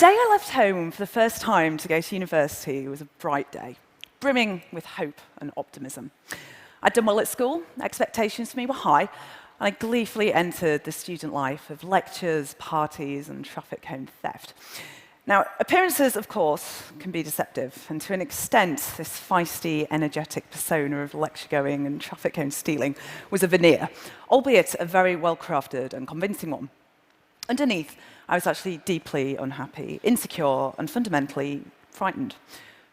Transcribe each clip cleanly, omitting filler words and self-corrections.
day I left home for the first time to go to university was a bright day, brimming with hope and optimism. I'd done well at school, expectations for me were high, and I gleefully entered the student life of lectures, parties, and traffic cone theft. Now, appearances, of course, can be deceptive, and to an extent, this feisty, energetic persona of lecture-going and traffic cone stealing was a veneer, albeit a very well-crafted and convincing one. Underneath, I was actually deeply unhappy, insecure, and fundamentally frightened.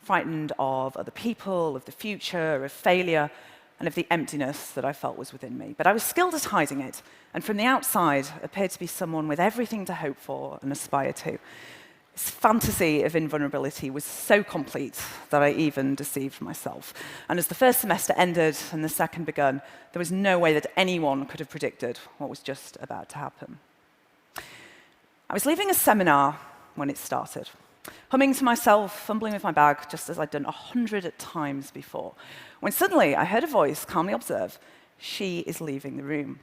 Frightened of other people, of the future, of failure, and of the emptiness that I felt was within me. But I was skilled at hiding it, and from the outside, appeared to be someone with everything to hope for and aspire to. This fantasy of invulnerability was so complete that I even deceived myself. And as the first semester ended and the second begun, there was no way that anyone could have predicted what was just about to happen. I was leaving a seminar when it started, humming to myself, fumbling with my bag, just as I'd done 100 times before, when suddenly I heard a voice calmly observe, "She is leaving the room."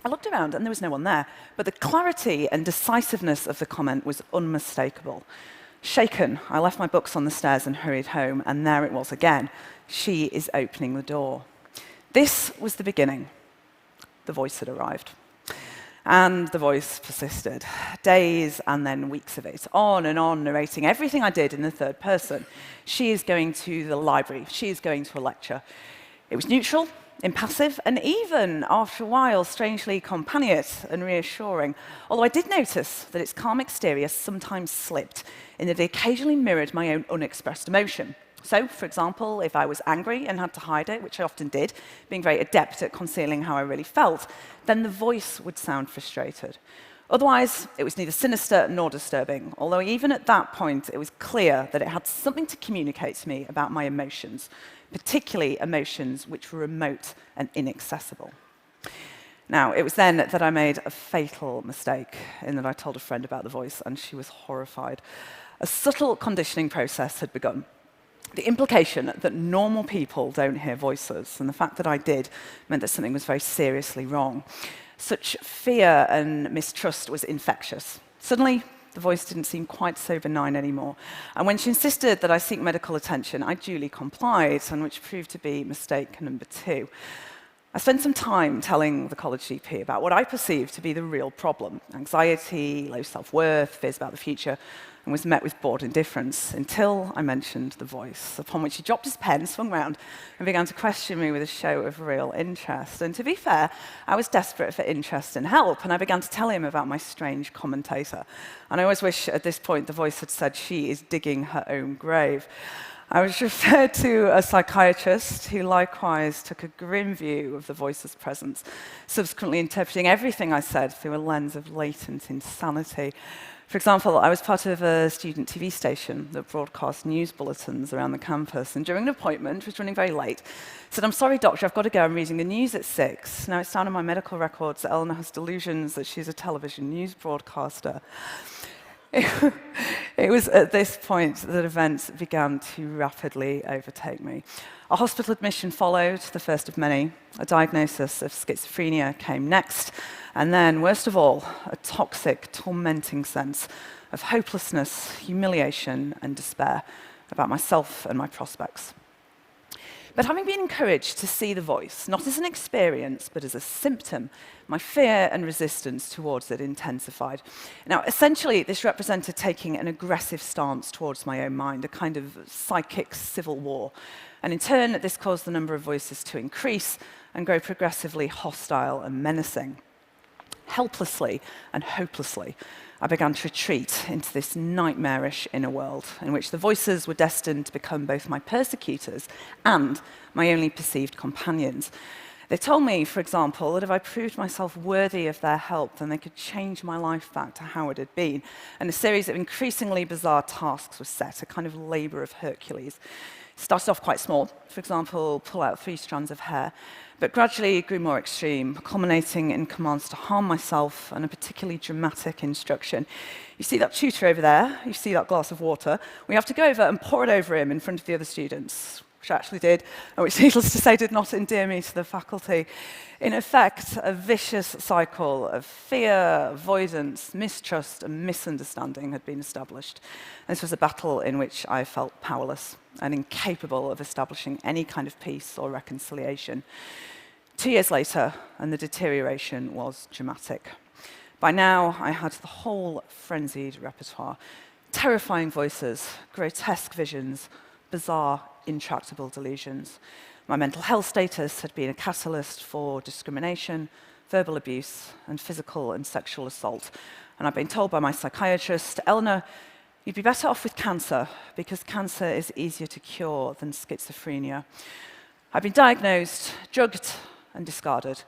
I looked around and there was no one there, but the clarity and decisiveness of the comment was unmistakable. Shaken, I left my books on the stairs and hurried home, and there it was again. She is opening the door. This was the beginning. The voice had arrived. And the voice persisted. Days and then weeks of it, on, narrating everything I did in the third person. She is going to the library. She is going to a lecture. It was neutral, impassive, and even, after a while, strangely companionate and reassuring. Although I did notice that its calm exterior sometimes slipped, in that it occasionally mirrored my own unexpressed emotion. So, for example, if I was angry and had to hide it, which I often did, being very adept at concealing how I really felt, then the voice would sound frustrated. Otherwise, it was neither sinister nor disturbing, although even at that point, it was clear that it had something to communicate to me about my emotions, particularly emotions which were remote and inaccessible. Now, it was then that I made a fatal mistake in that I told a friend about the voice, and she was horrified. A subtle conditioning process had begun. The implication that normal people don't hear voices, and the fact that I did, meant that something was very seriously wrong. Such fear and mistrust was infectious. Suddenly, the voice didn't seem quite so benign anymore. And when she insisted that I seek medical attention, I duly complied, and which proved to be mistake number 2. I spent some time telling the college GP about what I perceived to be the real problem: anxiety, low self-worth, fears about the future, and was met with bored indifference until I mentioned the voice, upon which he dropped his pen, swung round, and began to question me with a show of real interest. And to be fair, I was desperate for interest and help, and I began to tell him about my strange commentator. And I always wish at this point the voice had said, "She is digging her own grave." I was referred to a psychiatrist who likewise took a grim view of the voice's presence, subsequently interpreting everything I said through a lens of latent insanity. For example, I was part of a student TV station that broadcast news bulletins around the campus, and during an appointment, which was running very late, said, "I'm sorry, doctor, I've got to go, I'm reading the news at 6. Now, it's down in my medical records that Eleanor has delusions that she's a television news broadcaster." It was at this point that events began to rapidly overtake me. A hospital admission followed, the first of many. A diagnosis of schizophrenia came next. And then, worst of all, a toxic, tormenting sense of hopelessness, humiliation, and despair about myself and my prospects. But having been encouraged to see the voice, not as an experience, but as a symptom, my fear and resistance towards it intensified. Now, essentially, this represented taking an aggressive stance towards my own mind, a kind of psychic civil war. And in turn, this caused the number of voices to increase and grow progressively hostile and menacing. Helplessly and hopelessly, I began to retreat into this nightmarish inner world in which the voices were destined to become both my persecutors and my only perceived companions. They told me, for example, that if I proved myself worthy of their help, then they could change my life back to how it had been. And a series of increasingly bizarre tasks was set, a kind of labor of Hercules. It started off quite small, for example, pull out 3 strands of hair, but gradually it grew more extreme, culminating in commands to harm myself and a particularly dramatic instruction. You see that tutor over there? You see that glass of water? We have to go over and pour it over him in front of the other students. which I actually did, and which, needless to say, did not endear me to the faculty. In effect, a vicious cycle of fear, avoidance, mistrust, and misunderstanding had been established. This was a battle in which I felt powerless and incapable of establishing any kind of peace or reconciliation. 2 years later, and the deterioration was dramatic. By now, I had the whole frenzied repertoire: terrifying voices, grotesque visions, bizarre, intractable delusions. My mental health status had been a catalyst for discrimination, verbal abuse, and physical and sexual assault. And I'd been told by my psychiatrist, Eleanor, you'd be better off with cancer, because cancer is easier to cure than schizophrenia. I'd been diagnosed, drugged, and discarded,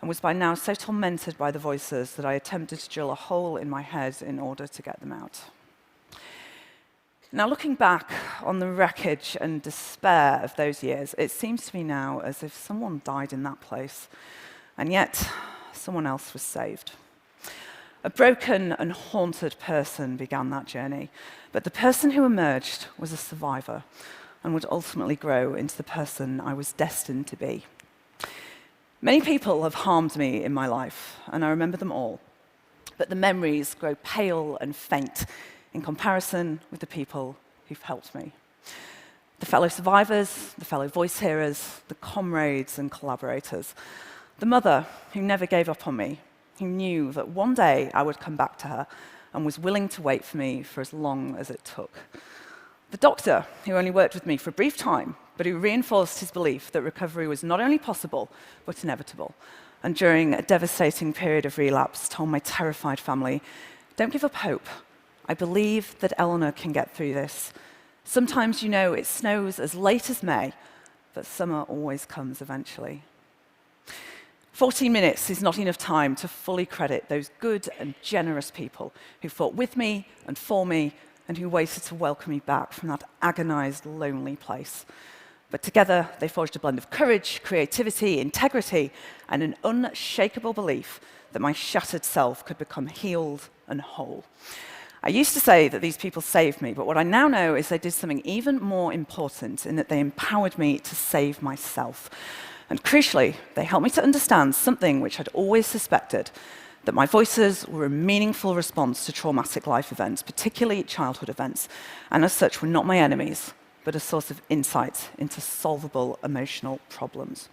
and was by now so tormented by the voices that I attempted to drill a hole in my head in order to get them out. Now, looking back on the wreckage and despair of those years, it seems to me now as if someone died in that place, and yet someone else was saved. A broken and haunted person began that journey, but the person who emerged was a survivor and would ultimately grow into the person I was destined to be. Many people have harmed me in my life, and I remember them all, but the memories grow pale and faint in comparison with the people who've helped me. The fellow survivors, the fellow voice hearers, the comrades and collaborators. The mother who never gave up on me, who knew that one day I would come back to her and was willing to wait for me for as long as it took. The doctor who only worked with me for a brief time, but who reinforced his belief that recovery was not only possible, but inevitable. And during a devastating period of relapse, told my terrified family, don't give up hope. I believe that Eleanor can get through this. Sometimes, it snows as late as May, but summer always comes eventually. 14 minutes is not enough time to fully credit those good and generous people who fought with me and for me and who waited to welcome me back from that agonized, lonely place. But together, they forged a blend of courage, creativity, integrity, and an unshakable belief that my shattered self could become healed and whole. I used to say that these people saved me, but what I now know is they did something even more important in that they empowered me to save myself. And crucially, they helped me to understand something which I'd always suspected, that my voices were a meaningful response to traumatic life events, particularly childhood events, and as such were not my enemies, but a source of insight into solvable emotional problems.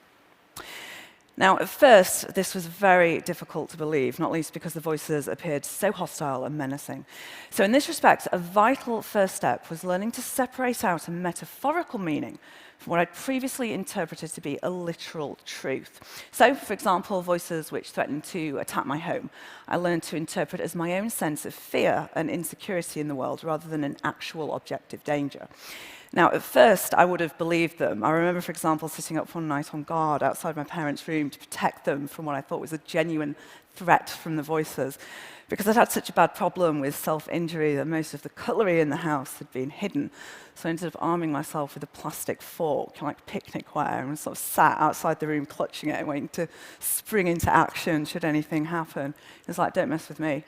Now, at first, this was very difficult to believe, not least because the voices appeared so hostile and menacing. So in this respect, a vital first step was learning to separate out a metaphorical meaning from what I'd previously interpreted to be a literal truth. So, for example, voices which threatened to attack my home, I learned to interpret as my own sense of fear and insecurity in the world rather than an actual objective danger. Now, at first, I would have believed them. I remember, for example, sitting up one night on guard outside my parents' room to protect them from what I thought was a genuine threat from the voices, because I'd had such a bad problem with self-injury that most of the cutlery in the house had been hidden. So I ended up arming myself with a plastic fork, like picnic-ware, and sort of sat outside the room clutching it, waiting to spring into action should anything happen. It was like, don't mess with me.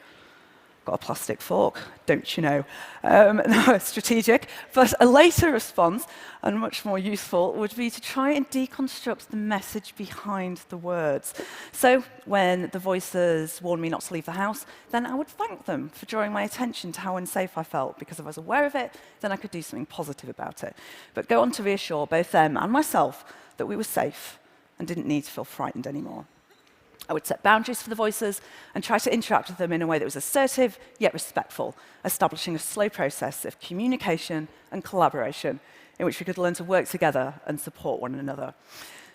Got a plastic fork, don't you know? No, strategic. But a later response, and much more useful, would be to try and deconstruct the message behind the words. So when the voices warned me not to leave the house, then I would thank them for drawing my attention to how unsafe I felt, because if I was aware of it, then I could do something positive about it. But go on to reassure both them and myself that we were safe and didn't need to feel frightened anymore. I would set boundaries for the voices and try to interact with them in a way that was assertive yet respectful, establishing a slow process of communication and collaboration in which we could learn to work together and support one another.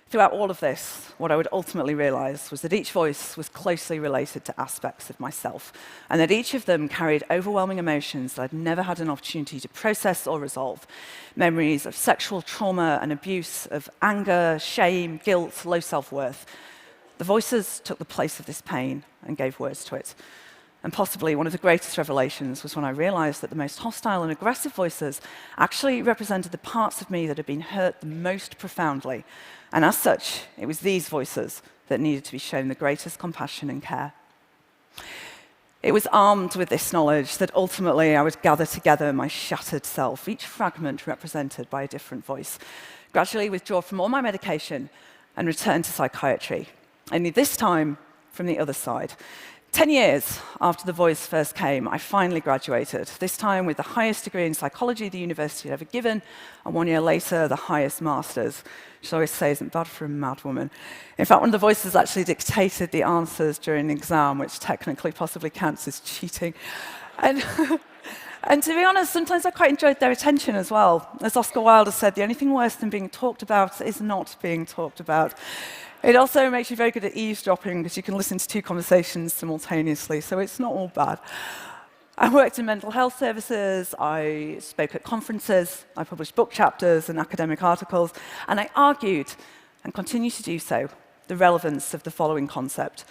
Throughout all of this, what I would ultimately realize was that each voice was closely related to aspects of myself, and that each of them carried overwhelming emotions that I'd never had an opportunity to process or resolve. Memories of sexual trauma and abuse, of anger, shame, guilt, low self-worth. The voices took the place of this pain and gave words to it. And possibly one of the greatest revelations was when I realized that the most hostile and aggressive voices actually represented the parts of me that had been hurt the most profoundly. And as such, it was these voices that needed to be shown the greatest compassion and care. It was armed with this knowledge that ultimately I would gather together my shattered self, each fragment represented by a different voice, gradually withdraw from all my medication and return to psychiatry, only this time from the other side. 10 years after the voice first came, I finally graduated, this time with the highest degree in psychology the university had ever given, and 1 year later, the highest master's, which I always say isn't bad for a mad woman. In fact, one of the voices actually dictated the answers during the exam, which technically possibly counts as cheating. And, and to be honest, sometimes I quite enjoyed their attention as well. As Oscar Wilde said, the only thing worse than being talked about is not being talked about. It also makes you very good at eavesdropping because you can listen to two conversations simultaneously, so it's not all bad. I worked in mental health services, I spoke at conferences, I published book chapters and academic articles, and I argued, and continue to do so, the relevance of the following concept,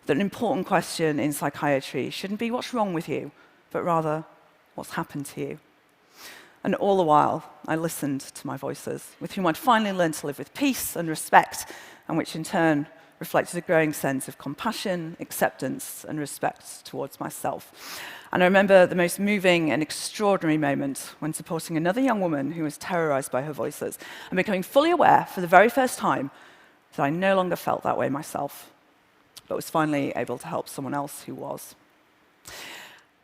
that an important question in psychiatry shouldn't be what's wrong with you, but rather what's happened to you. And all the while, I listened to my voices, with whom I'd finally learned to live with peace and respect, and which in turn reflected a growing sense of compassion, acceptance, and respect towards myself. And I remember the most moving and extraordinary moment when supporting another young woman who was terrorized by her voices and becoming fully aware for the very first time that I no longer felt that way myself, but was finally able to help someone else who was.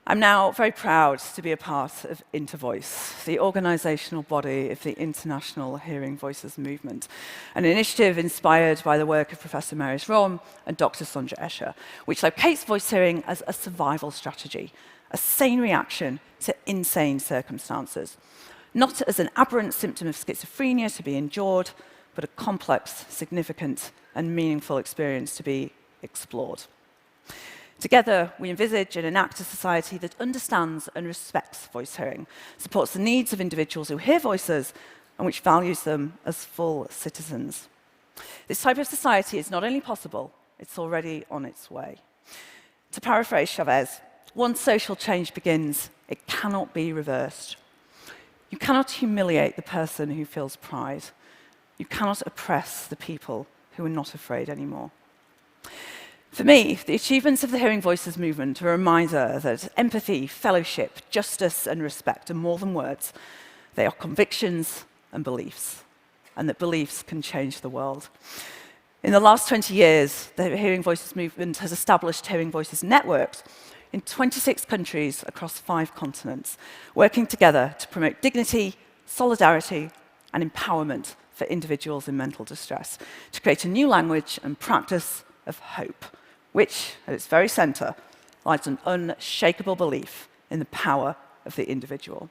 I'm now very proud to be a part of Intervoice, the organizational body of the International Hearing Voices Movement, an initiative inspired by the work of Professor Marius Romme and Dr. Sondra Escher, which locates voice hearing as a survival strategy, a sane reaction to insane circumstances, not as an aberrant symptom of schizophrenia to be endured, but a complex, significant, and meaningful experience to be explored. Together, we envisage and enact a society that understands and respects voice hearing, supports the needs of individuals who hear voices, and which values them as full citizens. This type of society is not only possible, it's already on its way. To paraphrase Chavez, once social change begins, it cannot be reversed. You cannot humiliate the person who feels pride. You cannot oppress the people who are not afraid anymore. For me, the achievements of the Hearing Voices movement are a reminder that empathy, fellowship, justice, and respect are more than words. They are convictions and beliefs, and that beliefs can change the world. In the last 20 years, the Hearing Voices movement has established Hearing Voices networks in 26 countries across 5 continents, working together to promote dignity, solidarity, and empowerment for individuals in mental distress, to create a new language and practice of hope, which, at its very center, lies an unshakable belief in the power of the individual.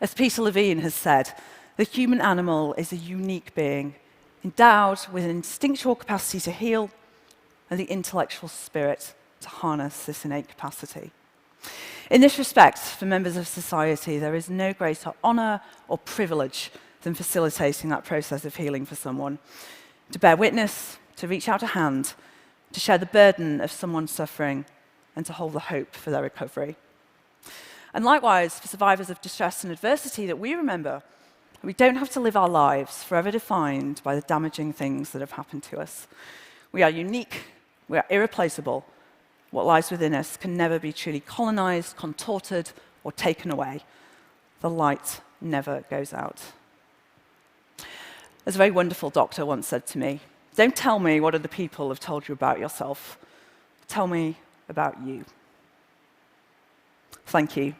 As Peter Levine has said, the human animal is a unique being, endowed with an instinctual capacity to heal and the intellectual spirit to harness this innate capacity. In this respect, for members of society, there is no greater honor or privilege than facilitating that process of healing for someone, to bear witness, to reach out a hand, to share the burden of someone suffering, and to hold the hope for their recovery. And likewise, for survivors of distress and adversity that we remember, we don't have to live our lives forever defined by the damaging things that have happened to us. We are unique, we are irreplaceable. What lies within us can never be truly colonized, contorted, or taken away. The light never goes out. As a very wonderful doctor once said to me, "Don't tell me what other people have told you about yourself. Tell me about you." Thank you.